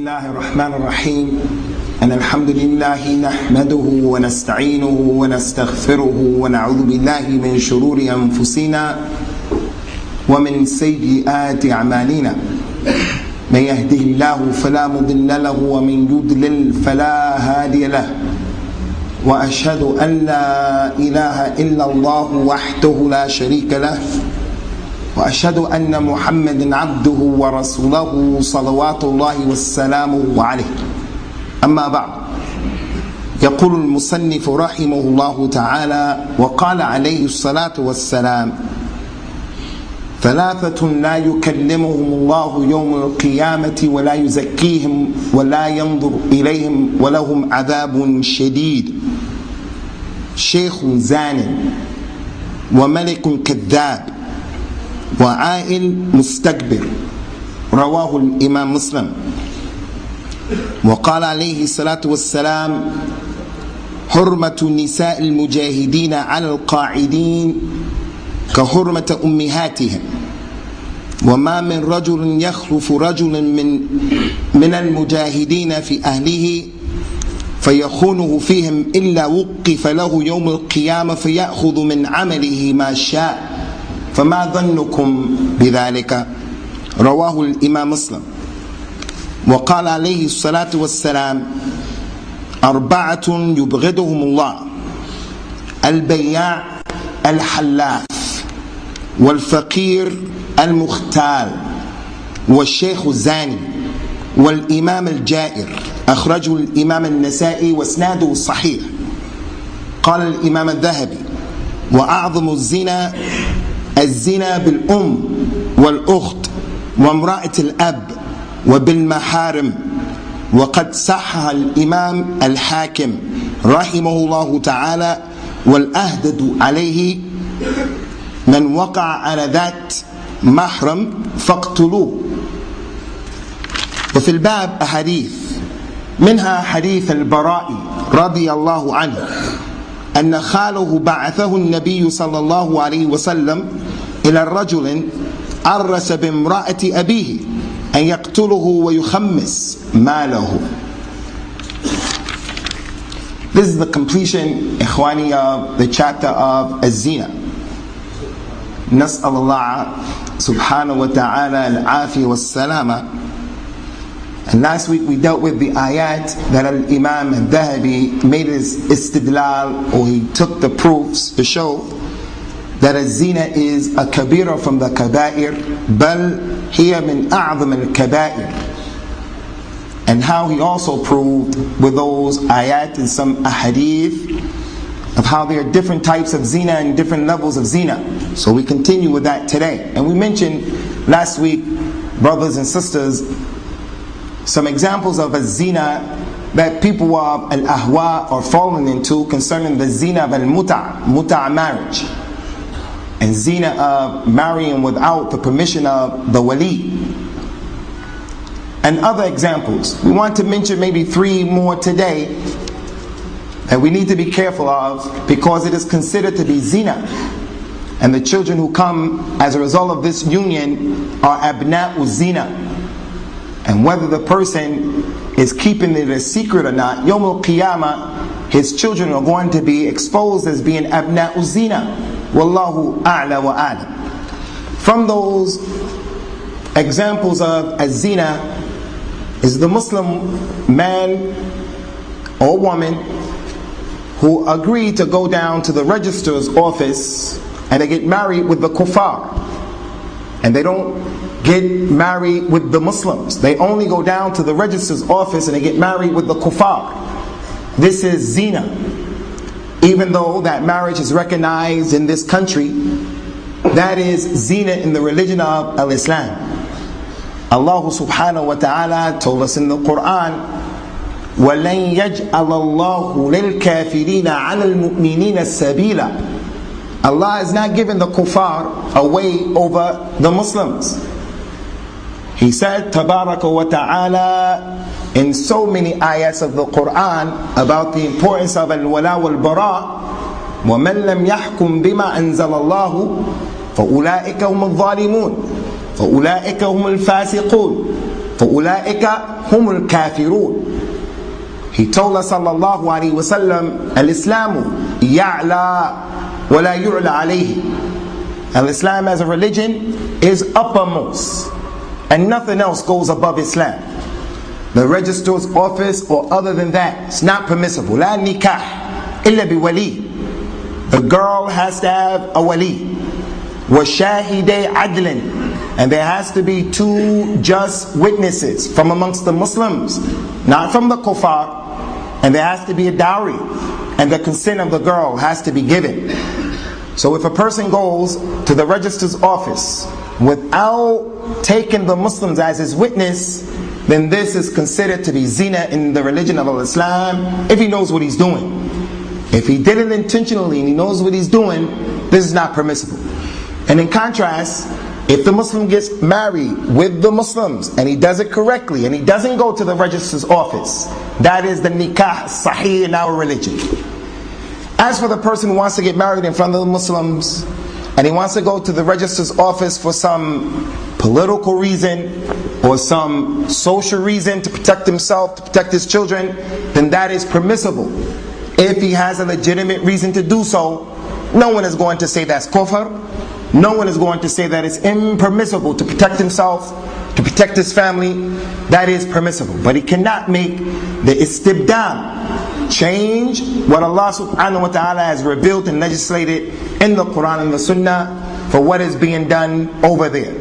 بسم الله الرحمن الرحيم أن الحمد لله نحمده ونستعينه ونستغفره ونعوذ بالله من شرور أنفسنا ومن سيئات أعمالنا من يهده الله فلا مضل له ومن يضلل فلا هادي له وأشهد أن لا إله إلا الله وحده لا شريك له وأشهد أن محمدا عبده ورسوله صلوات الله والسلام عليه. أما بعد، يقول المصنف رحمه الله تعالى: وقال عليه الصلاة والسلام: ثلاثة لا يكلمهم الله يوم القيامة ولا يزكيهم ولا ينظر إليهم ولهم عذاب شديد: شيخ زان وملك كذاب وعائل مستكبر. رواه الإمام مسلم. وقال عليه الصلاة والسلام: حرمة نساء المجاهدين على القاعدين كحرمة أمهاتهم، وما من رجل يخلف رجلا من المجاهدين في أهله فيخونه فيهم إلا وقف له يوم القيامة فيأخذ من عمله ما شاء، فما ظنكم بذلك؟ رواه الإمام مسلم. وقال عليه الصلاة والسلام: أربعة يبغضهم الله: البياع الحلاف، والفقير المختال، والشيخ الزاني، والإمام الجائر. أخرجه الإمام النسائي واسناده صحيح. قال الإمام الذهبي: وأعظم الزنا بالأم والأخت وامرأة الأب وبالمحارم. وقد صحح الإمام الحاكم رحمه الله تعالى: والأهدد عليه من وقع على ذات محرم فاقتلوه. وفي الباب أحاديث، منها حديث البراء رضي الله عنه أن خاله بعثه النبي صلى الله عليه وسلم إلى الرجل عرس بامرأة أبيه أن يقتله ويخمس ماله. This is the completion, ikhwani, of the chapter of Az-Zina. نسأل الله سبحانه وتعالى العافية والسلامة. And last week we dealt with the ayat that Al-Imam al-Dhahabi made his istidlal, or he took the proofs to show that az-zina is a kabira from the kaba'ir, bal hiya min a'zam al-kaba'ir. And how he also proved with those ayat and some ahadith of how there are different types of zina and different levels of zina. So we continue with that today. And we mentioned last week, brothers and sisters, some examples of a zina that people of al-ahwa are falling into concerning the zina of al-muta' marriage, and zina of marrying without the permission of the wali, and other examples. We want to mention maybe 3 more today that we need to be careful of, because it is considered to be zina, and the children who come as a result of this union are abna'u zina. And whether the person is keeping it a secret or not, Yawm al-Qiyamah, his children are going to be exposed as being abna'u zina. Wallahu a'la wa a'lam. From those examples of az-zina is the Muslim man or woman who agree to go down to the registrar's office and they get married with the kuffar. And they don't get married with the Muslims. They only go down to the registrar's office and they get married with the kuffar. This is zina. Even though that marriage is recognized in this country, that is zina in the religion of al-Islam. Allah subhanahu wa ta'ala told us in the Qur'an: وَلَنْ يَجْعَلَ اللَّهُ لِلْكَافِرِينَ عَلَى الْمُؤْمِنِينَ السَّبِيلًا. Allah is not giving the kuffar a way over the Muslims. He said, Tabaraka wa ta'ala, in so many ayats of the Qur'an about the importance of al-wala wal-bara: وَمَنْ لَمْ يَحْكُمْ بِمَا أَنزَلَ اللَّهُ فَأُولَٰئِكَ هُمُ الظَّالِمُونَ فَأُولَٰئِكَ هُمُ الْفَاسِقُونَ. فَأُولَٰئِكَ هُمُ الْكَافِرُونَ He told us sallallahu alayhi wa sallam, Al-Islamu ya'la wa la yu'la alayhi. Al-Islam as a religion is uppermost, and nothing else goes above Islam. The registrar's office or other than that, it's not permissible. La nikah illa bi wali. The girl has to have a wali. Wa shahidai adlin. And there has to be two just witnesses from amongst the Muslims, not from the kuffar. And there has to be a dowry, and the consent of the girl has to be given. So if a person goes to the registrar's office without taking the Muslims as his witness, then this is considered to be zina in the religion of Islam, if he knows what he's doing. If he did it intentionally and he knows what he's doing, this is not permissible. And in contrast, if the Muslim gets married with the Muslims and he does it correctly and he doesn't go to the registrar's office, that is the nikah sahih in our religion. As for the person who wants to get married in front of the Muslims and he wants to go to the registrar's office for some political reason or some social reason to protect himself, to protect his children, then that is permissible. If he has a legitimate reason to do so, no one is going to say that's kufr. No one is going to say that it's impermissible to protect himself, to protect his family. That is permissible. But he cannot make the istibdal, change what Allah subhanahu wa ta'ala has revealed and legislated in the Qur'an and the Sunnah for what is being done over there.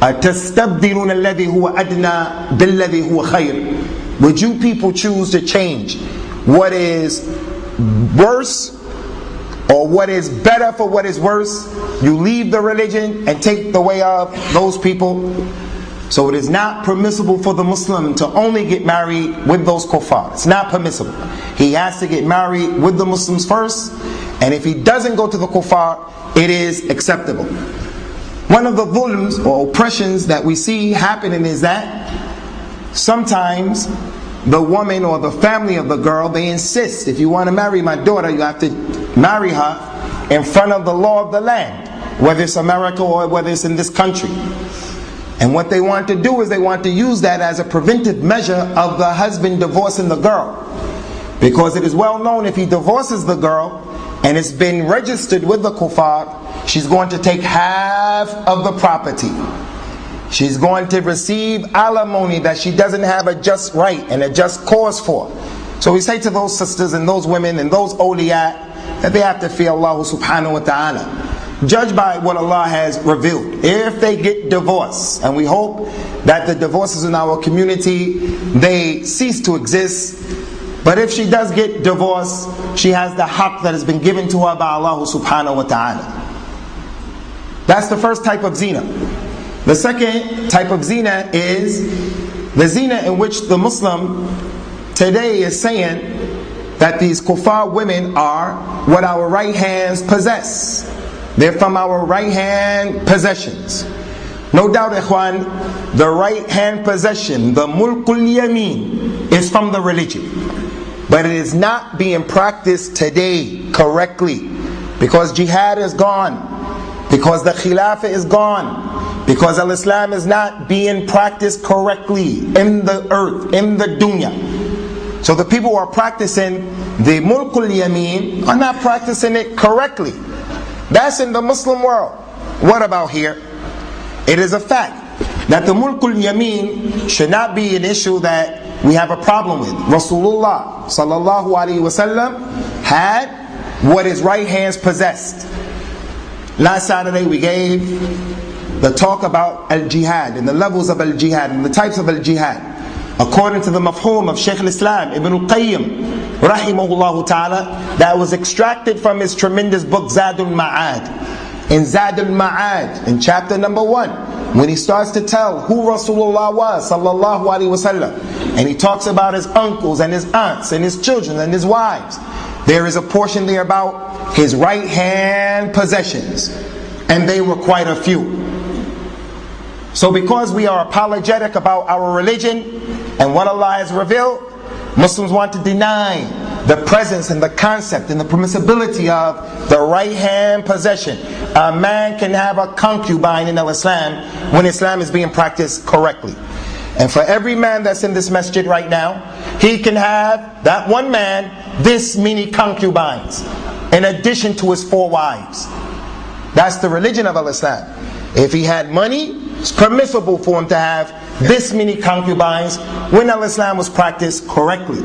أَتَسْتَبْدِلُونَ الَّذِي هُوَ أَدْنَى بِالَّذِي هُوَ خَيْرٌ. Would you people choose to change what is worse or what is better for what is worse? You leave the religion and take the way of those people. So it is not permissible for the Muslim to only get married with those kuffar. It's not permissible. He has to get married with the Muslims first, and if he doesn't go to the kuffar, it is acceptable. One of the dhulms or oppressions that we see happening is that sometimes the woman or the family of the girl, they insist, if you want to marry my daughter, you have to marry her in front of the law of the land, whether it's America or whether it's in this country. And what they want to do is they want to use that as a preventive measure of the husband divorcing the girl. Because it is well known, if he divorces the girl and it's been registered with the kuffar, she's going to take half of the property. She's going to receive alimony that she doesn't have a just right and a just cause for. So we say to those sisters and those women and those awliya that they have to fear Allah subhanahu wa ta'ala. Judge by what Allah has revealed. If they get divorced, and we hope that the divorces in our community, they cease to exist. But if she does get divorced, she has the haqq that has been given to her by Allah subhanahu wa ta'ala. That's the first type of zina. The second type of zina is the zina in which the Muslim today is saying that these kuffar women are what our right hands possess. They're from our right hand possessions. No doubt, ikhwan, the right hand possession, the mulkul yameen, is from the religion. But it is not being practiced today correctly. Because jihad is gone. Because the khilafah is gone. Because al-Islam is not being practiced correctly in the earth, in the dunya. So the people who are practicing the mulkul yameen are not practicing it correctly. That's in the Muslim world. What about here? It is a fact that the mulkul yameen should not be an issue that we have a problem with. Rasulullah sallallahu alaihi wasallam had what his right hands possessed. Last Saturday we gave the talk about al-jihad and the levels of al-jihad and the types of al-jihad. According to the mafhum of Shaykh al-Islam Ibn al-Qayyim rahimahullah ta'ala, that was extracted from his tremendous book Zadul Ma'ad. In Zadul Ma'ad, in chapter number 1, when he starts to tell who Rasulullah was sallallahu alaihi wasallam, and he talks about his uncles and his aunts and his children and his wives, there is a portion there about his right hand possessions, and they were quite a few. So because we are apologetic about our religion and what Allah has revealed, Muslims want to deny the presence and the concept and the permissibility of the right hand possession. A man can have a concubine in Islam when Islam is being practiced correctly. And for every man that's in this masjid right now, he can have, that one man, this many concubines, in addition to his 4 wives. That's the religion of Islam. If he had money, it's permissible for him to have this many concubines when Islam was practiced correctly.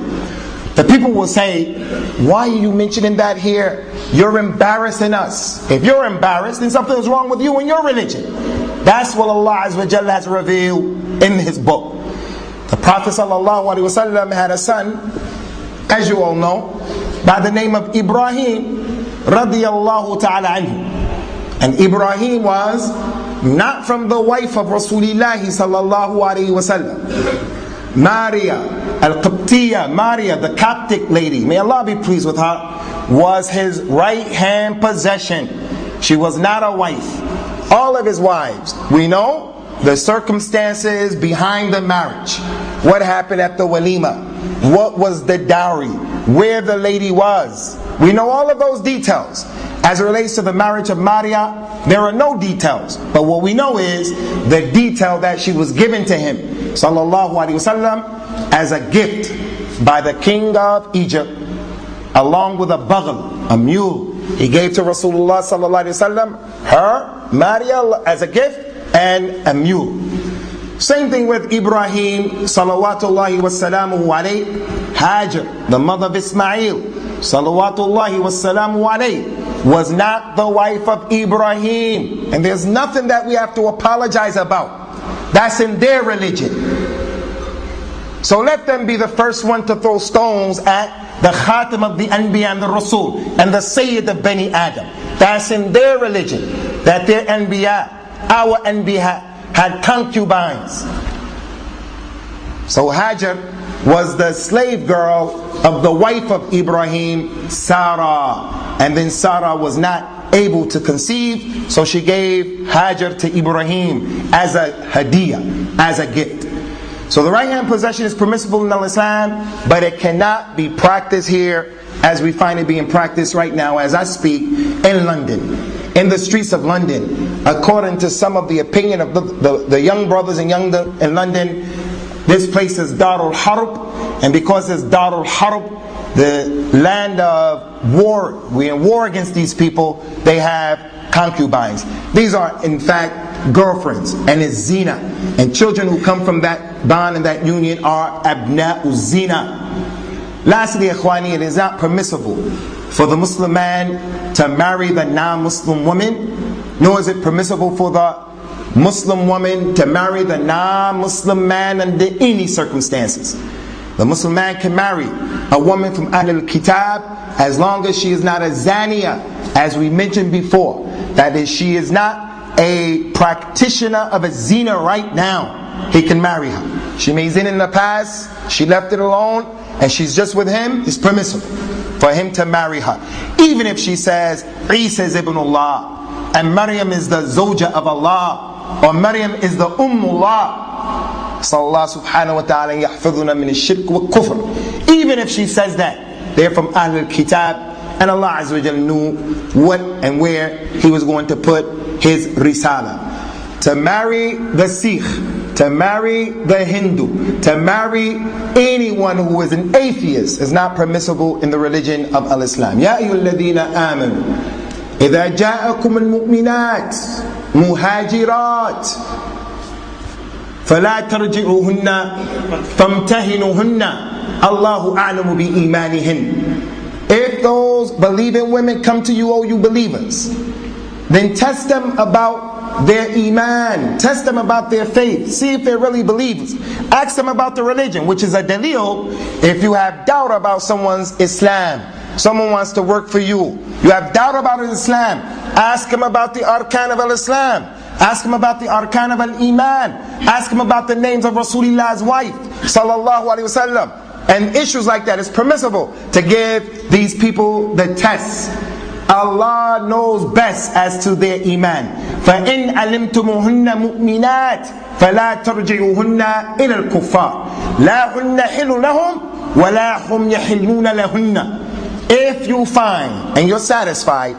The people will say, why are you mentioning that here? You're embarrassing us. If you're embarrassed, then something is wrong with you and your religion. That's what Allah Azza wa Jalla has revealed in His book. The Prophet ﷺ had a son, as you all know, by the name of Ibrahim radiyallahu ta'ala anhu. And Ibrahim was not from the wife of Rasulullah sallallahu alayhi wa sallam. Maria al-Qibtiyya, Maria, the Coptic lady, may Allah be pleased with her, was his right hand possession. She was not a wife. All of his wives, we know the circumstances behind the marriage. What happened at the walima? What was the dowry? Where the lady was? We know all of those details. As it relates to the marriage of Maria, there are no details. But what we know is the detail that she was given to him, sallallahu alaihi wasallam, as a gift by the king of Egypt, along with a baghl, a mule. He gave to Rasulullah sallallahu alaihi wasallam her, Maria, as a gift, and a mule. Same thing with Ibrahim, salawatullahi wassalamu alayhi. Hajar, the mother of Ismail, salawatullahi wassalamu alayhi, was not the wife of Ibrahim. And there's nothing that we have to apologize about. That's in their religion. So let them be the first one to throw stones at the Khatim of the Anbiya and the Rasul and the Sayyid of Bani Adam. That's in their religion, that their Anbiya, our Anbiya, had concubines. So Hajar was the slave girl of the wife of Ibrahim, Sarah. And then Sarah was not able to conceive, so she gave Hajar to Ibrahim as a hadiyah, as a gift. So the right hand possession is permissible in Islam, but it cannot be practiced here as we find it being practiced right now as I speak in London, in the streets of London. According to some of the opinion of the young brothers and young in London, this place is Darul Harb, and because it's Darul Harb, the land of war, we're in war against these people, they have concubines. These are in fact girlfriends, and it's zina. And children who come from that bond and that union are abna'u zina. Lastly, ikhwani, it is not permissible for the Muslim man to marry the non-Muslim woman, nor is it permissible for the Muslim woman to marry the non-Muslim man under any circumstances. The Muslim man can marry a woman from Ahlul Kitab as long as she is not a zaniya, as we mentioned before. That is, she is not a practitioner of a zina right now. He can marry her. She may zina in the past, she left it alone, and she's just with him. It's permissible for him to marry her. Even if she says, Isa is ibn Allah, and Maryam is the Zawja of Allah, or Maryam is the Ummullah. Sallallahu subhanahu wa ta'ala yahfidhuna min ash-shirk wa kufr. Even if she says that, they're from Ahlul Kitab, and Allah Azza wa Jalla knew what and where He was going to put His Risala. To marry the Sikh, to marry the Hindu, to marry anyone who is an atheist is not permissible in the religion of Al-Islam. Ya ayyuhalladhina amanu idha ja'akum al-mu'minat muhajirat فَلَا تَرْجِعُوهُنَّ فَامْتَهِنُوهُنَّ اللَّهُ أَعْلَمُ بِإِيمَانِهِنَّ. If those believing women come to you, O you believers, then test them about their iman, test them about their faith, see if they're really believers. Ask them about the religion, which is a dalil. If you have doubt about someone's Islam, someone wants to work for you, you have doubt about his Islam, ask him about the arkan of al-Islam. Ask him about the arkan of al-Iman. Ask him about the names of Rasulullah's wife, sallallahu alaihi wasallam. And issues like that, it's permissible to give these people the tests. Allah knows best as to their iman. فَإِنْ عَلِمْتُمُهُنَّ مُؤْمِنَاتٍ فَلَا تَرْجِعُوهُنَّ إِلَى الْكُفَّارِ لَا هُنَّ حِلٌّ لَهُمْ وَلَا هُمْ يَحِلُّونَ لَهُنَّ. If you find and you're satisfied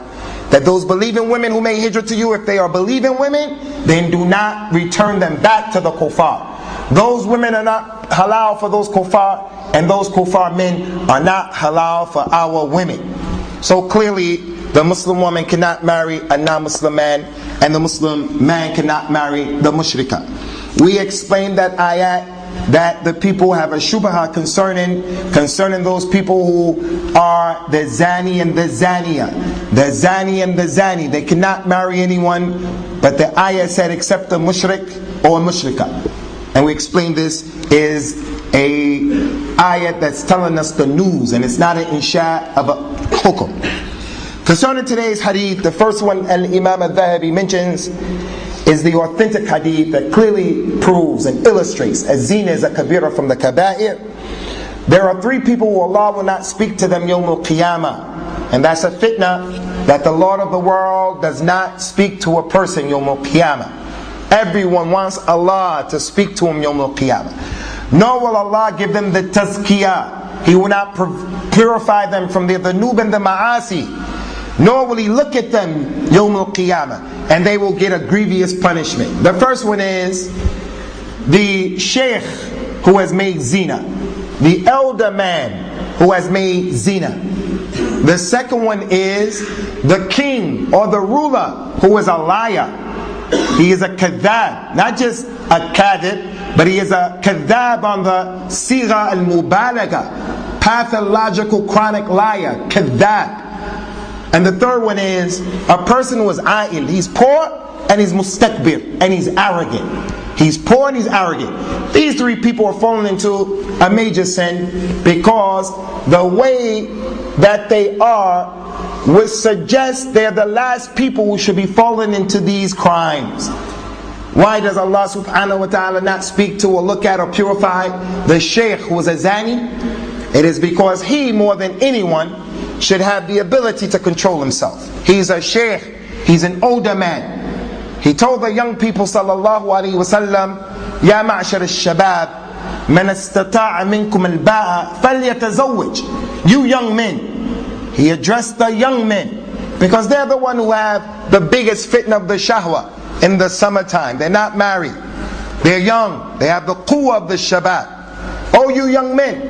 that those believing women who made hijrah to you, if they are believing women, then do not return them back to the kuffar. Those women are not halal for those kuffar, and those kuffar men are not halal for our women. So clearly, the Muslim woman cannot marry a non-Muslim man, and the Muslim man cannot marry the mushrika. We explained that ayat, that the people have a shubha concerning those people who are the zani and the zaniya. The zani and the zani, they cannot marry anyone, but the ayah said except a mushrik or a mushrika. And we explained this is a ayat that's telling us the news, and it's not an insha of a hukum. Concerning today's hadith, the first one Al-Imam Al-Dhahabi mentions is the authentic hadith that clearly proves and illustrates as zina is a kabira from the kaba'ir. There are three people who Allah will not speak to them yawm al-qiyamah, and that's a fitna that the Lord of the world does not speak to a person yawm al-qiyamah. Everyone wants Allah to speak to him yawm al-qiyamah. Nor will Allah give them the tazkiyah. He will not purify them from the dhunub and the ma'asi. Nor will He look at them yawm al-qiyamah, and they will get a grievous punishment. The first one is the sheikh who has made zina, the elder man who has made zina. The second one is the king or the ruler who is a liar. He is a kadhab, not just a kadhib, but he is a kadhab on the sigha al-mubalaga, pathological chronic liar, kadhab. And the third one is a person who is a'il. He's poor and he's mustakbir, and he's arrogant. He's poor and he's arrogant. These three people are falling into a major sin because the way that they are would suggest they're the last people who should be falling into these crimes. Why does Allah subhanahu wa ta'ala not speak to or look at or purify the sheikh who is a zani? It is because he, more than anyone, should have the ability to control himself. He's a sheikh, he's an older man. He told the young people sallallahu alaihi wasallam, Ya ma'ashar al-shabab, man istata'a minkum al-ba'a falyatazawwaj. You young men. He addressed the young men because they're the one who have the biggest fitna of the shahwa in the summertime. They're not married. They're young. They have the quwwah of the shabab. Oh, you young men,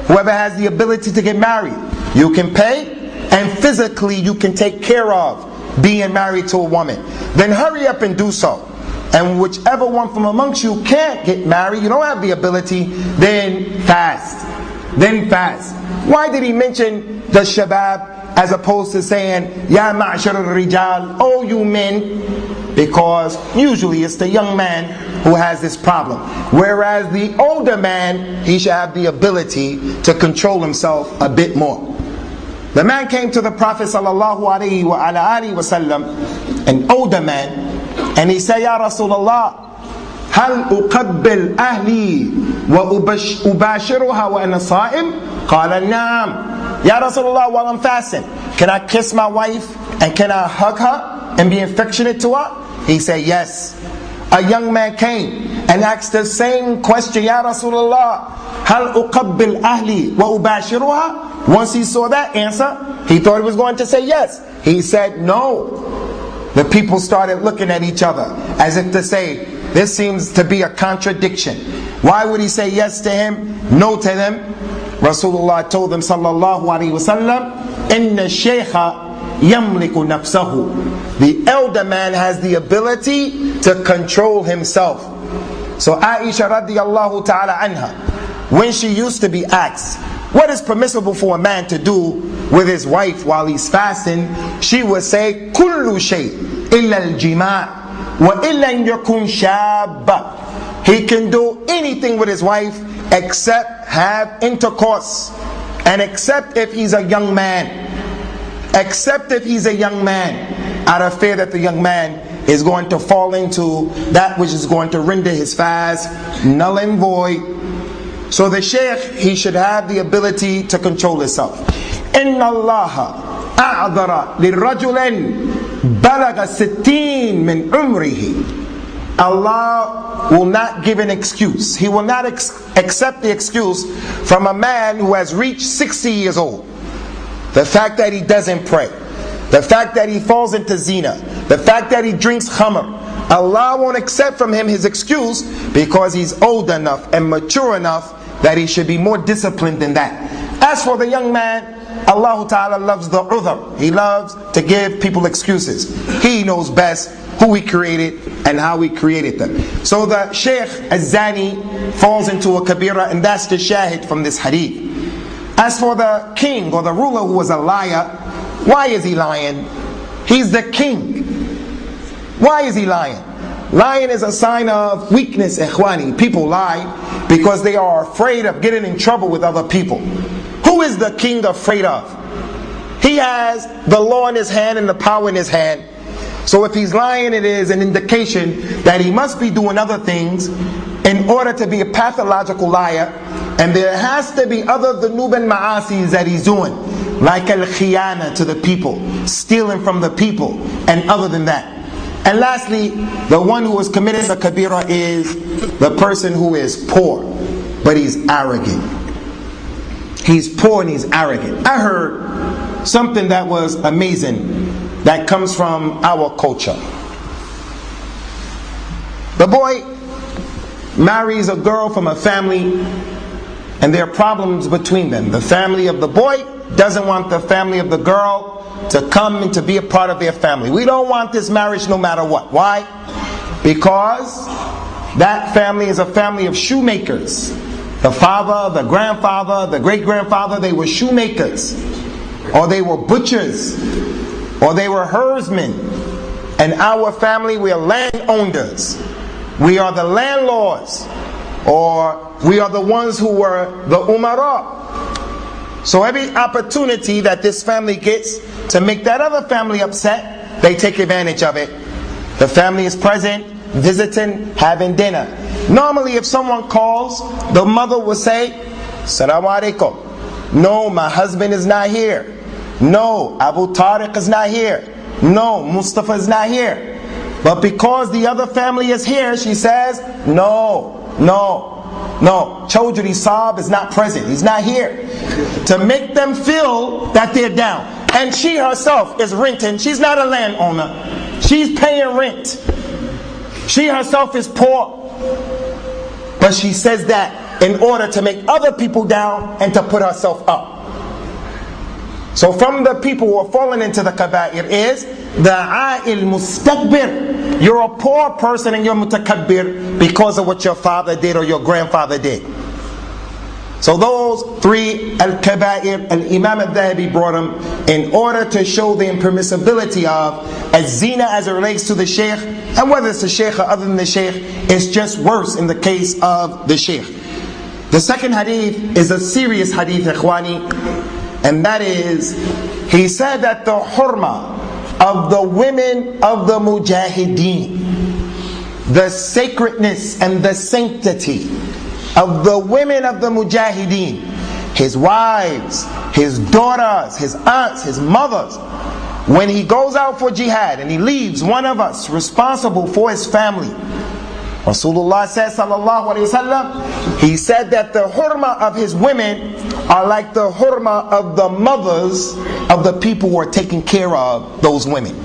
whoever has the ability to get married, you can pay, and physically you can take care of being married to a woman. Then hurry up and do so. And whichever one from amongst you can't get married, you don't have the ability, then fast. Then fast. Why did he mention the shabab as opposed to saying, Ya ma'ashar al-rijal, oh you men? Because usually it's the young man who has this problem. Whereas the older man, he should have the ability to control himself a bit more. The man came to the Prophet sallallahu alaihi wasallam, an older man, and he said, Ya Rasulullah, هل أقبل أهلي وأباشرها وأنا صائم؟ قال نعم. Ya Rasulullah, while I'm fasting, can I kiss my wife and can I hug her and be affectionate to her? He said yes. A young man came and asked the same question, Ya Rasulullah, هل أقبل أهلي وأباشرها? Once he saw that answer, he thought he was going to say yes. He said no. The people started looking at each other as if to say, this seems to be a contradiction. Why would he say yes to him, no to them? Rasulullah told them sallallahu alaihi wasallam, Inna shaykha yamliku nafsahu. The elder man has the ability to control himself. So Aisha radiallahu ta'ala anha, when she used to be asked, what is permissible for a man to do with his wife while he's fasting, she would say, Kullu shay illa al-jima' wa illa in yakun shabba. He can do anything with his wife except have intercourse, and except if he's a young man. Except if he's a young man, out of fear that the young man is going to fall into that which is going to render his fast null and void. So the sheikh, he should have the ability to control himself. Inna Allah a'adara lirrajulin balaga sittin min umrihi. Allah will not give an excuse. He will not accept the excuse from a man who has reached 60 years old. The fact that he doesn't pray, the fact that he falls into zina, the fact that he drinks khamr. Allah won't accept from him his excuse because he's old enough and mature enough that he should be more disciplined than that. As for the young man, Allah Ta'ala loves the udhr. He loves to give people excuses. He knows best who He created and how He created them. So the Shaykh Az-Zani falls into a kabira, and that's the shahid from this hadith. As for the king or the ruler who was a liar, why is he lying? He's the king. Why is he lying? Lying is a sign of weakness, ikhwani. People lie because they are afraid of getting in trouble with other people. Who is the king afraid of? He has the law in his hand and the power in his hand. So if he's lying, it is an indication that he must be doing other things in order to be a pathological liar. And there has to be other dhunub and ma'asis that he's doing, like al-khiyana to the people, stealing from the people, and other than that. And lastly, the one who has committed the kabira is the person who is poor, but he's arrogant. He's poor and he's arrogant. I heard something that was amazing that comes from our culture. The boy marries a girl from a family, and there are problems between them. The family of the boy doesn't want the family of the girl to come and to be a part of their family. We don't want this marriage no matter what. Why? Because that family is a family of shoemakers. The father, the grandfather, the great-grandfather, they were shoemakers, or they were butchers, or they were herdsmen. And our family, we are landowners. We are the landlords, or we are the ones who were the umara. So every opportunity that this family gets to make that other family upset, they take advantage of it. The family is present, visiting, having dinner. Normally if someone calls, the mother will say, Assalamu alaikum. No, my husband is not here. No, Abu Tariq is not here. No, Mustafa is not here. But because the other family is here, she says, no. Chaudhry Saab is not present. He's not here. To make them feel that they're down. And she herself is renting. She's not a landowner. She's paying rent. She herself is poor. But she says that in order to make other people down and to put herself up. So from the people who are falling into the kaba'ir is the a'il mustakbir. You're a poor person and you're mutakabbir because of what your father did or your grandfather did. So those three al-kaba'ir, al-Imam al-Dhahabi brought them in order to show the impermissibility of az-zina as it relates to the sheikh, and whether it's the sheikh or other than the sheikh, it's just worse in the case of the sheikh. The second hadith is a serious hadith, ikhwani, and that is, he said that the hurma of the women of the mujahideen, the sacredness and the sanctity of the women of the mujahideen, his wives, his daughters, his aunts, his mothers, when he goes out for jihad and he leaves one of us responsible for his family, Rasulullah says, sallallahu alayhi wasallam, he said that the hurma of his women are like the hurma of the mothers of the people who are taking care of those women.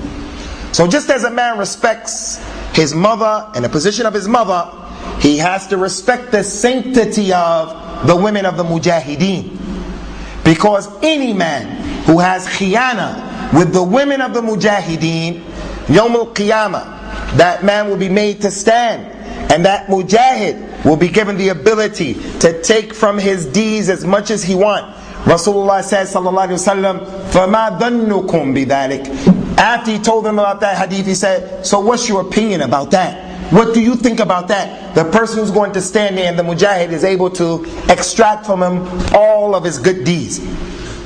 So just as a man respects his mother and the position of his mother, he has to respect the sanctity of the women of the mujahideen. Because any man who has khiyana with the women of the mujahideen, Yawm al-Qiyamah, that man will be made to stand, and that mujahid will be given the ability to take from his deeds as much as he wants. Rasulullah says, sallallahu alayhi wa sallam, فَمَا ظَنُّكُمْ بِذَلِكَ. After he told them about that hadith, he said, so what's your opinion about that? What do you think about that? The person who's going to stand there and the mujahid is able to extract from him all of his good deeds.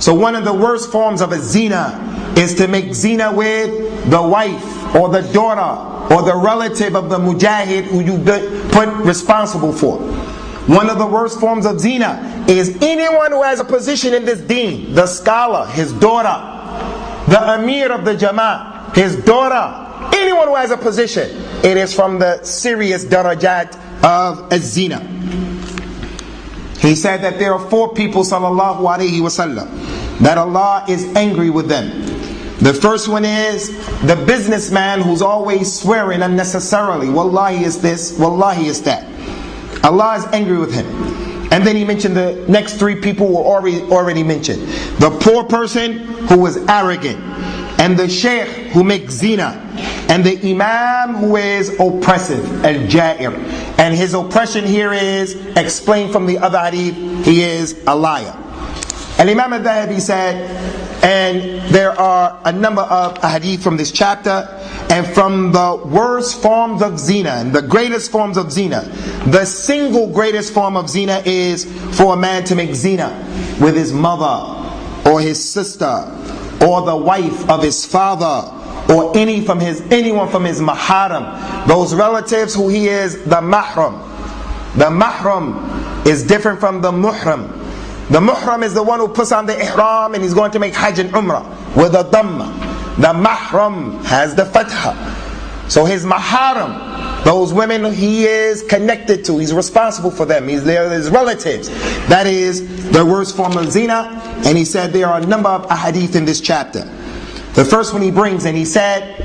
So one of the worst forms of a zina is to make zina with the wife or the daughter or the relative of the mujahid who you put responsible for. One of the worst forms of zina is anyone who has a position in this deen, the scholar, his daughter, the amir of the jama'ah, his daughter, anyone who has a position, it is from the serious darajat of az-zina. He said that there are four people, sallallahu alayhi wasallam, that Allah is angry with them. The first one is the businessman who's always swearing unnecessarily. Wallahi is this, wallahi is that. Allah is angry with him. And then he mentioned the next three people were already mentioned. The poor person who is arrogant, and the sheikh who makes zina, and the imam who is oppressive, al-ja'ir. And his oppression here is explained from the other hadith, he is a liar. And Imam al-Dhahabi said, and there are a number of hadith from this chapter, and from the worst forms of zina and the greatest forms of zina, the single greatest form of zina is for a man to make zina with his mother or his sister or the wife of his father or anyone from his maharam, those relatives who he is the mahram. The mahram is different from the muhram. The muhram is the one who puts on the ihram and he's going to make hajj and umrah with a dhamma. The mahram has the fatha. So his maharam, those women he is connected to, he's responsible for them, he's his relatives. That is the worst form of zina. And he said there are a number of ahadith in this chapter. The first one he brings, and he said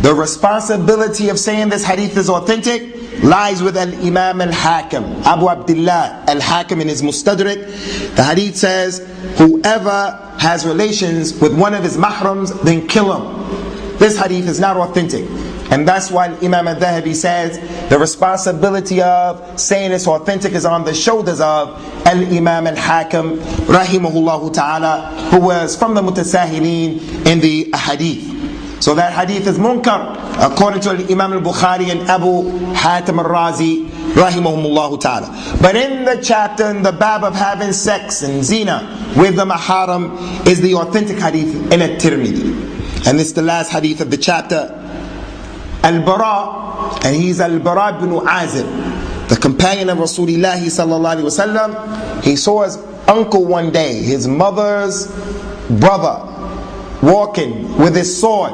the responsibility of saying this hadith is authentic lies with Al-Imam Al-Hakim, Abu Abdullah Al-Hakim in his Mustadrak. The hadith says, whoever has relations with one of his mahrams, then kill him. This hadith is not authentic. And that's why Imam Al-Dhahabi says the responsibility of saying it's authentic is on the shoulders of Al-Imam Al-Hakim rahimahullah ta'ala, who was from the mutasahilin in the hadith. So that hadith is munkar according to Imam al-Bukhari and Abu Hatim al-Razi rahimahumullah ta'ala. But in the chapter, in the bab of having sex and zina with the maharam, is the authentic hadith in At-Tirmidhi. And this is the last hadith of the chapter. Al-Bara, and he's Al-Bara ibn Azib, the companion of Rasulullah sallallahu alaihi wasallam. He saw his uncle one day, his mother's brother, walking with his sword,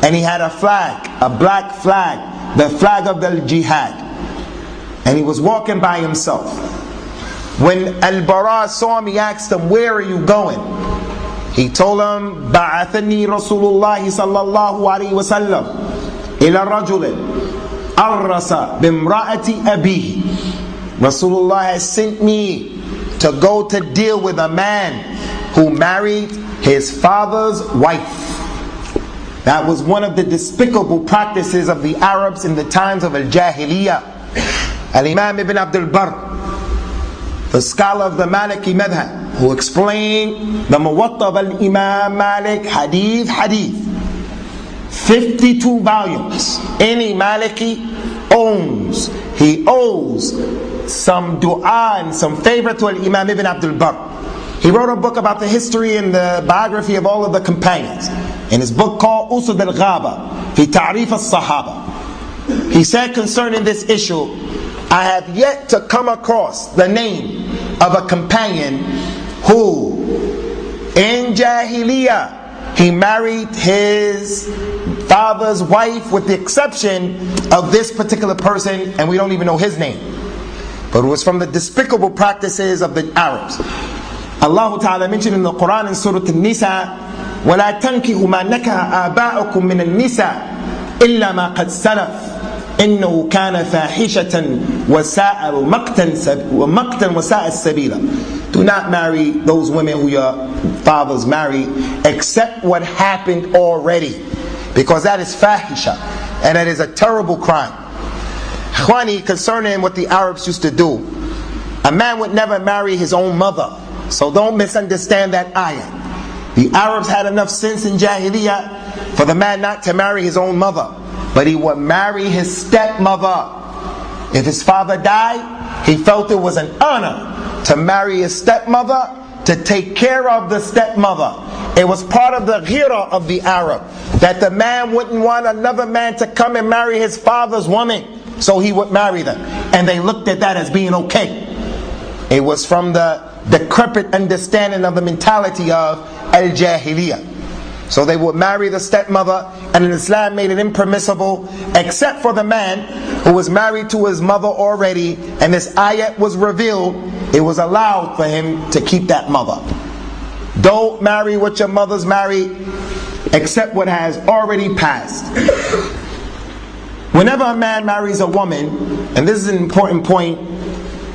and he had a flag, a black flag, the flag of the jihad, and he was walking by himself. When Al-Bara saw him, he asked him, "Where are you going?" He told him, "Ba'athani Rasulullah sallallahu alaihi wasallam ila rajulin arrasa bimra'ati abihi." Rasulullah has sent me to go to deal with a man who married his father's wife. That was one of the despicable practices of the Arabs in the times of Al-Jahiliyyah. Al-Imam Ibn Abdul Barr, the scholar of the Maliki Madhab, who explained the Muwatta of Al-Imam Malik hadith, 52 volumes. Any Maliki owns, he owes some dua and some favor to Al-Imam Ibn Abdul Barr. He wrote a book about the history and the biography of all of the companions. In his book called Usud al-Ghaba, fi ta'rif al-Sahaba. He said concerning this issue, I have yet to come across the name of a companion who, in Jahiliyyah, he married his father's wife with the exception of this particular person, and we don't even know his name. But it was from the despicable practices of the Arabs. Allah Ta'ala mentioned in the Qur'an in Surah An-Nisa, وَلَا تَنْكِهُ مَا نَكَهَ آبَاؤُكُم مِّنَ النِّسَاءِ إِلَّا مَا قَدْ سَلَفَ إِنَّهُ كَانَ فَاحِشَةً وَمَقْتًا وَسَاءَ السَّبِيلًا. Do not marry those women who your fathers married, except what happened already, because that is fahisha, and that is a terrible crime. Khwani, concerning what the Arabs used to do, a man would never marry his own mother. So don't misunderstand that ayah. The Arabs had enough sense in Jahiliyyah for the man not to marry his own mother, but he would marry his stepmother. If his father died, he felt it was an honor to marry his stepmother, to take care of the stepmother. It was part of the ghira of the Arab, that the man wouldn't want another man to come and marry his father's woman, so he would marry them. And they looked at that as being okay. It was from the decrepit understanding of the mentality of Al-Jahiliyyah. So they would marry the stepmother, and Islam made it impermissible except for the man who was married to his mother already, and this ayat was revealed. It was allowed for him to keep that mother. Don't marry what your mother's married. except what has already passed. Whenever a man marries a woman, and this is an important point,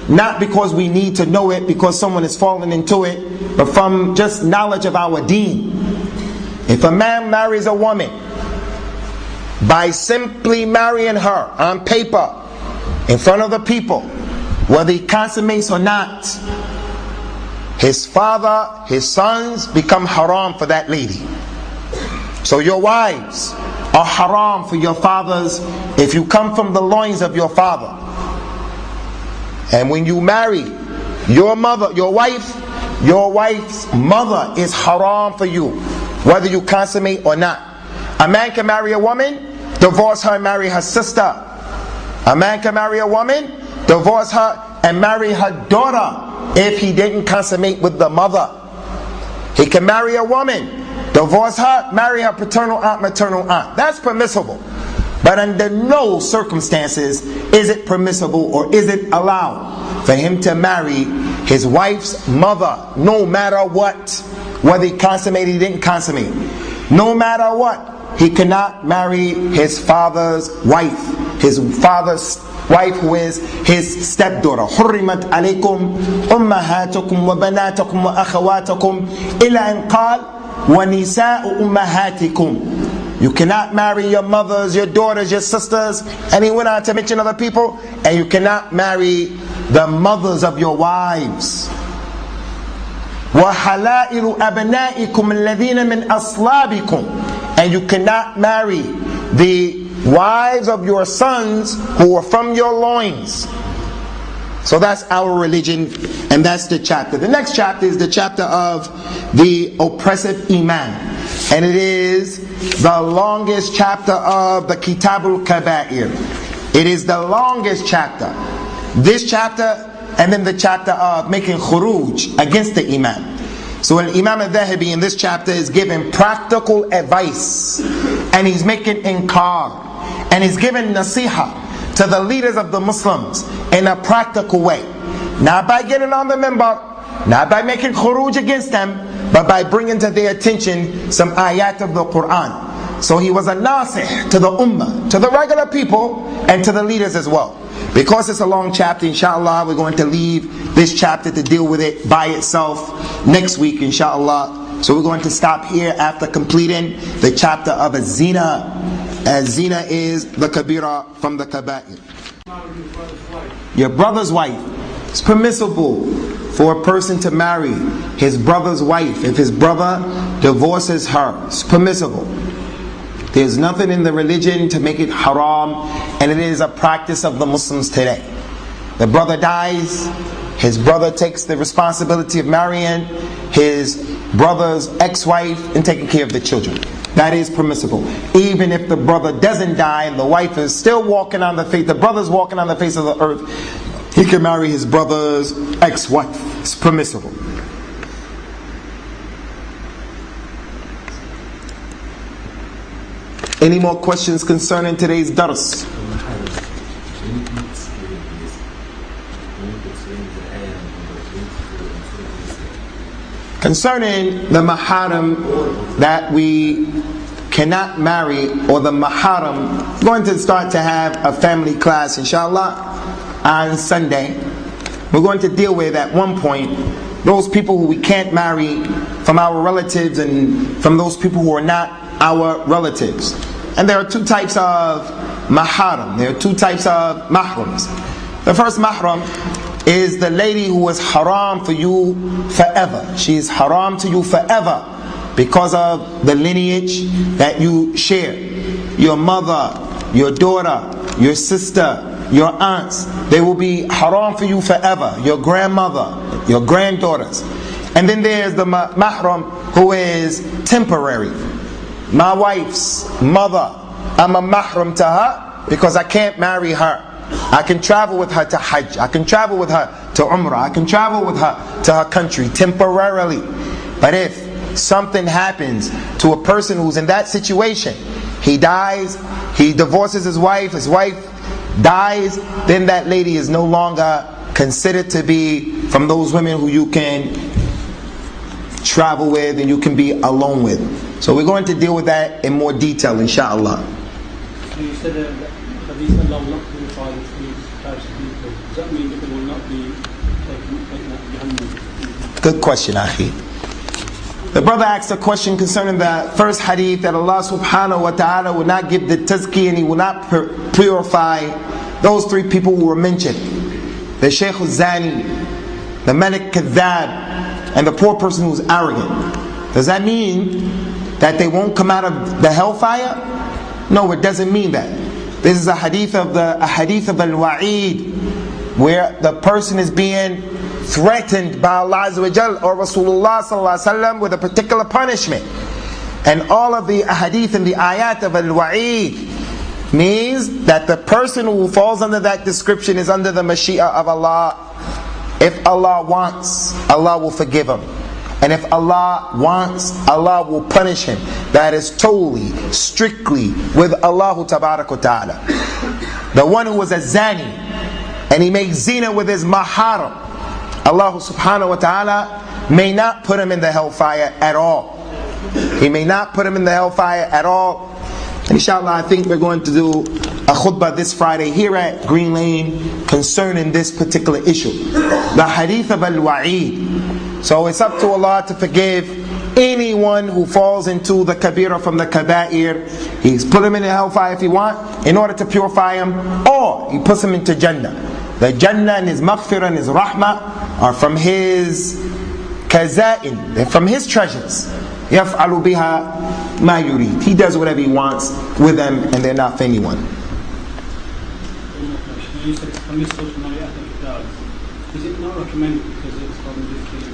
not because we need to know it because someone has fallen into it, but from just knowledge of our deen. If a man marries a woman by simply marrying her on paper in front of the people, whether he consummates or not, his father, his sons become haram for that lady. So your wives are haram for your fathers if you come from the loins of your father. And when you marry your mother, your wife's mother is haram for you, whether you consummate or not. A man can marry a woman, divorce her and marry her sister. A man can marry a woman, divorce her and marry her daughter if he didn't consummate with the mother. He can marry a woman, divorce her, marry her paternal aunt, maternal aunt. That's permissible. But under no circumstances is it permissible or is it allowed for him to marry his wife's mother, no matter what. Whether he consummated, he didn't consummate. No matter what. He cannot marry his father's wife. His father's wife who is his stepdaughter. حُرِّمَتْ عَلَيْكُمْ أُمَّهَاتُكُمْ وَبَنَاتُكُمْ وَأَخَوَاتُكُمْ إِلَّا أَنْ قَالَ وَنِسَاءُ أُمَّهَاتِكُمْ. You cannot marry your mothers, your daughters, your sisters, and he went on to mention other people, and you cannot marry the mothers of your wives. وَحَلَائِلُ أَبْنَائِكُمْ الَّذِينَ مِنْ أَصْلَابِكُمْ. And you cannot marry the wives of your sons who are from your loins. So that's our religion, and that's the chapter. The next chapter is the chapter of the oppressive iman, and it is the longest chapter of the Kitabul Kaba'ir. It is the longest chapter. This chapter, and then the chapter of making khuruj against the imam. So Imam al-Dhahabi in this chapter is giving practical advice, and he's making inkar, and he's giving nasiha to the leaders of the Muslims in a practical way. Not by getting on the minbar, not by making khuruj against them, but by bringing to their attention some ayat of the Qur'an. So he was a nasih to the ummah, to the regular people, and to the leaders as well. Because it's a long chapter, inshallah, we're going to leave this chapter to deal with it by itself next week, inshallah. So we're going to stop here after completing the chapter of az-zina. Az-zina is the kabira from the kaba'ir. Your brother's wife. It's permissible for a person to marry his brother's wife if his brother divorces her. It's permissible. There's nothing in the religion to make it haram, and it is a practice of the Muslims today. The brother dies, his brother takes the responsibility of marrying his brother's ex-wife and taking care of the children. That is permissible. Even if the brother doesn't die and the wife is still walking on the face, the brother's walking on the face of the earth, he can marry his brother's ex-wife. It's permissible. Any more questions concerning today's dars? Concerning the maharam that we cannot marry, or the maharam, we're going to start to have a family class, inshallah, on Sunday. We're going to deal with, at one point, those people who we can't marry from our relatives and from those people who are not our relatives. And there are two types of maharam. There are two types of mahrams. The first mahram is the lady who is haram for you forever. She is haram to you forever because of the lineage that you share. Your mother, your daughter, your sister, your aunts, they will be haram for you forever. Your grandmother, your granddaughters. And then there's the mahram who is temporary. My wife's mother, I'm a mahram to her because I can't marry her. I can travel with her to Hajj, I can travel with her to Umrah, I can travel with her to her country temporarily. But if something happens to a person who's in that situation, he dies, he divorces his wife dies, then that lady is no longer considered to be from those women who you can travel with, and you can be alone with. So we're going to deal with that in more detail, inshallah. You said that Hadith Allah will not purify the three types of people. Does that mean that they will not be taken out of Jahannam? Good question, Akhi. The brother asked a question concerning the first hadith, that Allah subhanahu wa ta'ala will not give the tazki and He will not purify those three people who were mentioned: the Shaykh al-Zani, the Malik Kadhab, and the poor person who's arrogant. Does that mean that they won't come out of the hellfire? No, it doesn't mean that. This is a hadith of al-Wa'id, where the person is being threatened by Allah Azza wa Jal or Rasulullah Sallallahu Alaihi Wasallam with a particular punishment. And all of the hadith and the ayat of al-Wa'id means that the person who falls under that description is under the Mashi'ah of Allah. If Allah wants, Allah will forgive him. And if Allah wants, Allah will punish him. That is totally, strictly with Allah Tabarak wa Ta'ala. The one who was a zani and he makes zina with his maharam, Allah subhanahu wa ta'ala may not put him in the hellfire at all. He may not put him in the hellfire at all. Inshallah, I think we're going to do a khutbah this Friday here at Green Lane concerning this particular issue. The hadith of al-Wa'id. So it's up to Allah to forgive anyone who falls into the kabira from the kaba'ir. He's put him in the hellfire if he wants, in order to purify him, or He puts him into Jannah. The Jannah and His maghfirah and His rahmah are from His kaza'in, they're from His treasures. يَفْعَلُ بِهَا مَا يُرِيد. He does whatever He wants with them, and they're not for anyone. You said permissible to marry Ahlul Kitab. Is it not recommended because it's from different,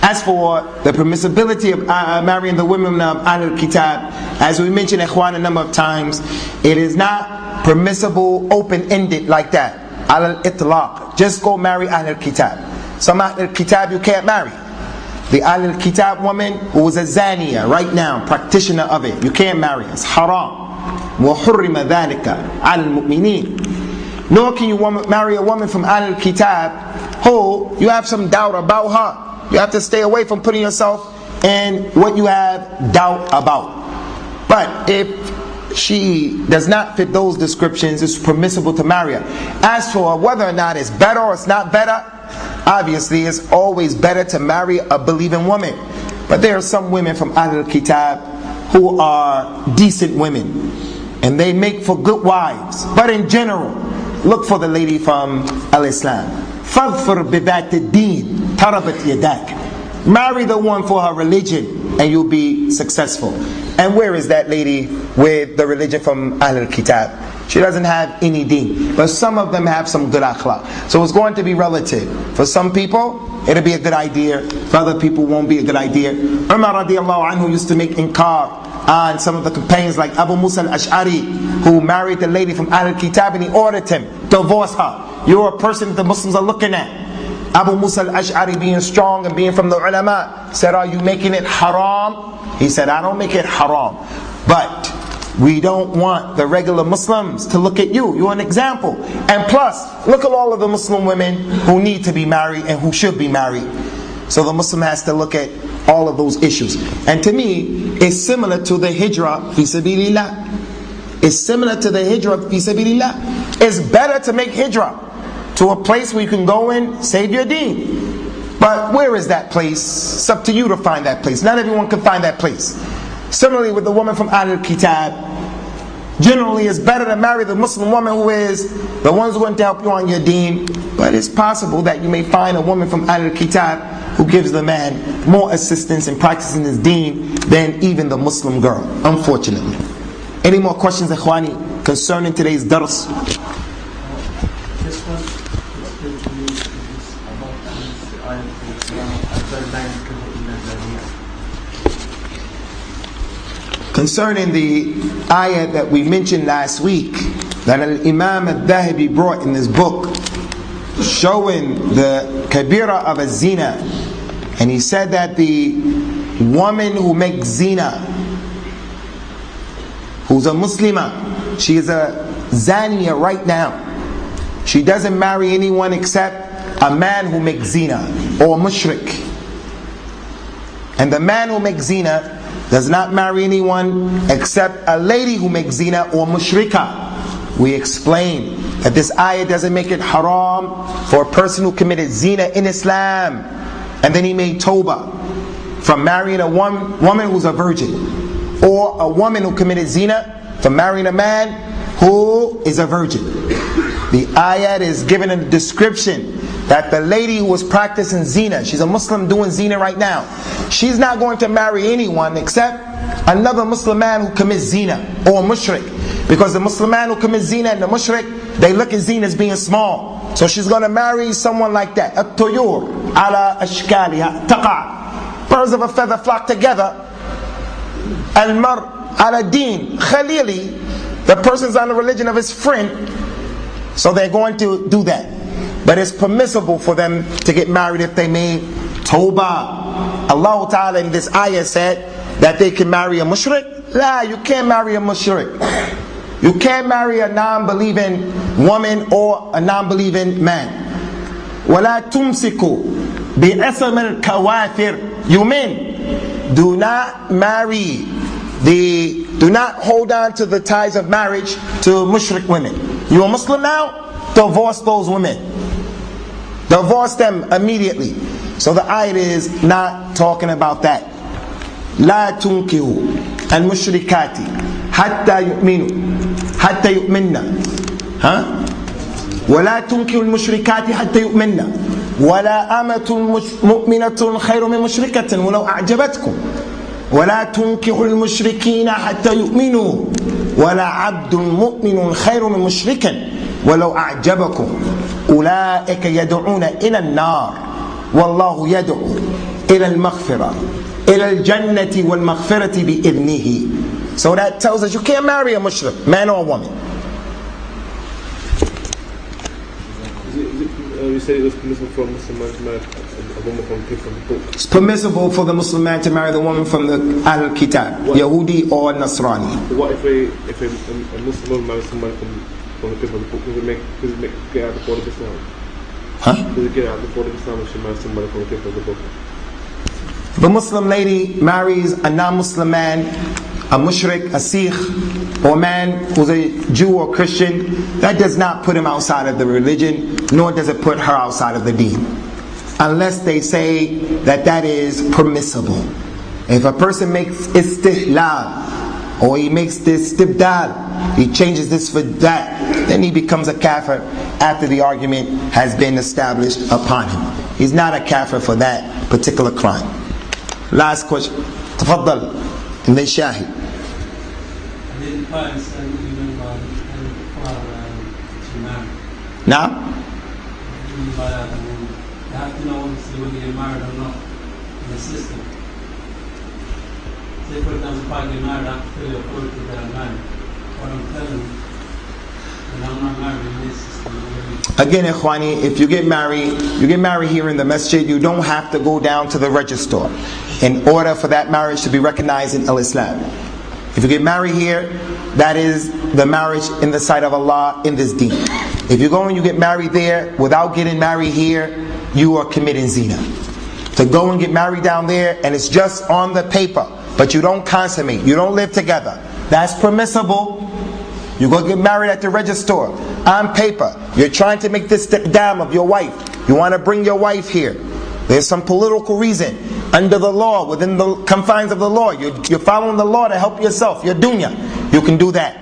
As for the permissibility of marrying the women of Ahlul Kitab, as we mentioned Ikhwan a number of times, it is not permissible open-ended like that. Al-Itlaq. Just go marry Ahlul Kitab. Some Ahlul Kitab you can't marry. The Ahlul Kitab woman who is a zaniya right now, practitioner of it, you can't marry. It's haram. وَحُرِّمَ ذَلِكَ عَلَى الْمُؤْمِنِينَ. Nor can you marry a woman from Ahlul Kitab who you have some doubt about her. You have to stay away from putting yourself in what you have doubt about. But if she does not fit those descriptions, it's permissible to marry her. As for whether or not it's better or it's not better, obviously it's always better to marry a believing woman. But there are some women from Ahlul Kitab who are decent women, and they make for good wives. But in general, look for the lady from Al-Islam. فَاظْفَرْ بِذَاتِ الدِّينِ تَرَبَتْ يَدَاكَ. Marry the one for her religion, and you'll be successful. And where is that lady with the religion from Ahlul Kitab? She doesn't have any deen. But some of them have some good akhlaq. So it's going to be relative. For some people, it'll be a good idea. For other people, won't be a good idea. Umar radiallahu anhu used to make inkar on some of the companions like Abu Musa al-Ash'ari, who married the lady from Ahlul Kitab, and he ordered him, divorce her. You're a person that the Muslims are looking at. Abu Musa al-Ash'ari, being strong and being from the ulama, said, are you making it haram? He said, I don't make it haram, but we don't want the regular Muslims to look at you. You're an example. And plus, look at all of the Muslim women who need to be married and who should be married. So the Muslim has to look at all of those issues. And to me, it's similar to the hijrah fi sabilillah. It's similar to the hijrah fi sabilillah. It's better to make hijrah to a place where you can go and save your deen. But where is that place? It's up to you to find that place. Not everyone can find that place. Similarly with the woman from Ahlul Kitab, generally it's better to marry the Muslim woman who is the one who's going to help you on your deen. But it's possible that you may find a woman from Ahlul Kitab who gives the man more assistance in practicing his deen than even the Muslim girl, unfortunately. Any more questions, Ikhwani, concerning today's dars? This one is going to be about concerning the ayah that we mentioned last week, that Imam al-Dhahabi brought in this book, showing the kabira of a zina. And he said that the woman who makes zina, who's a Muslimah, she is a zaniya right now. She doesn't marry anyone except a man who makes zina, or a mushrik. And the man who makes zina does not marry anyone except a lady who makes zina or mushrika. We explain that this ayah doesn't make it haram for a person who committed zina in Islam and then he made tawbah from marrying a woman who's a virgin, or a woman who committed zina from marrying a man who is a virgin. The ayat is given a description that the lady who was practicing zina, she's a Muslim doing zina right now, she's not going to marry anyone except another Muslim man who commits zina or mushrik, because the Muslim man who commits zina and the mushrik, they look at zina as being small, so she's going to marry someone like that. At-tuyur ala ashkaliha taqa, birds of a feather flock together. Al-mar ala deen khalili, the person's on the religion of his friend, so they're going to do that. But it's permissible for them to get married if they made tawbah. Allah Ta'ala in this ayah said that they can marry a mushrik. La, you can't marry a mushrik. You can't marry a non-believing woman or a non-believing man. وَلَا تُمْسِكُوا بِأَثَمِ الْكَوَافِرِ. You men, do not marry, do not hold on to the ties of marriage to mushrik women. You a Muslim now? Divorce those women. Divorce them immediately. So the ayat is not talking about that. لا تنكحوا المشركات حتى يؤمنن ولا تنكحوا المشركات حتى يؤمنن ولا أمة مؤمنة خير من مشركة ولو أعجبتكم ولا تنكحوا المشركين حتى يؤمنوا ولا عبد مؤمن خير من مشرك ولو أعجبكم أولئك يدعون إلى النار والله يدعو إلى المغفرة إلى الجنة والمغفرة بإذنه. So that tells us you can't marry a mushrik, man or woman. You said it was permissible for a Muslim man to marry a woman from the book. It's permissible for the Muslim man to marry the woman from the Ahlul Kitab, Yahudi or Nasrani. What if a Muslim woman marries someone from the people of the book? Does it get out of the fold of Islam? Huh? Does it get out of the fold of Islam if she marries somebody from the people of the book? If a Muslim lady marries a non-Muslim man, a mushrik, a Sikh, or a man who's a Jew or Christian, that does not put him outside of the religion, nor does it put her outside of the deen. Unless they say that that is permissible. If a person makes istihlal, or he makes this istibdal, he changes this for that, then he becomes a kafir after the argument has been established upon him. He's not a kafir for that particular crime. Last question. Tafaddal. And then Shahid. Now? You have to know obviously whether you're married or not in the system. Say for example, if I get married, I have to tell the authority that I'm married. What I'm telling you, and I'm not married in this system. Again, Ikhwani, if you get married here in the masjid, you don't have to go down to the register in order for that marriage to be recognized in Islam. If you get married here, that is the marriage in the sight of Allah in this deen. If you go and you get married there without getting married here, you are committing zina. To go and get married down there and it's just on the paper, but you don't consummate, you don't live together, that's permissible. You go get married at the register on paper. You're trying to make this iqdam of your wife. You want to bring your wife here. There's some political reason under the law, within the confines of the law. You're following the law to help yourself, your dunya. You can do that.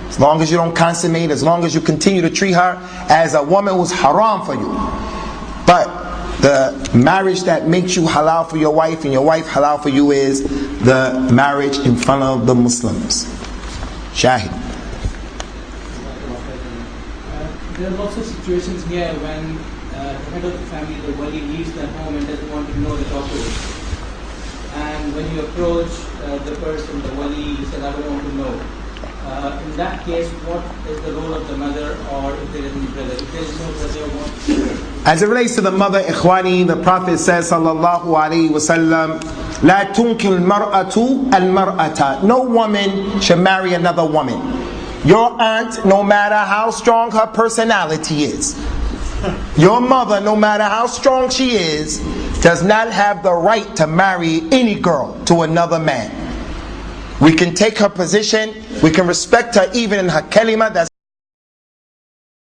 As long as you don't consummate, as long as you continue to treat her as a woman who's haram for you. But the marriage that makes you halal for your wife and your wife halal for you is the marriage in front of the Muslims. Shahid. There are lots of situations here when the head of the family, the wali, leaves their home and doesn't want to know the topic. And when you approach the person, the wali, he says, I don't want to know. In that case, what is the role of the mother, or if there is any brother? If there is no brother, what? As it relates to the mother, Ikhwani, the Prophet says, sallallahu alaihi wasallam, لا تنكح المرأة المرأة. No woman should marry another woman. Your aunt, no matter how strong her personality is, your mother, no matter how strong she is, does not have the right to marry any girl to another man. We can take her position, we can respect her even in her kalima, that's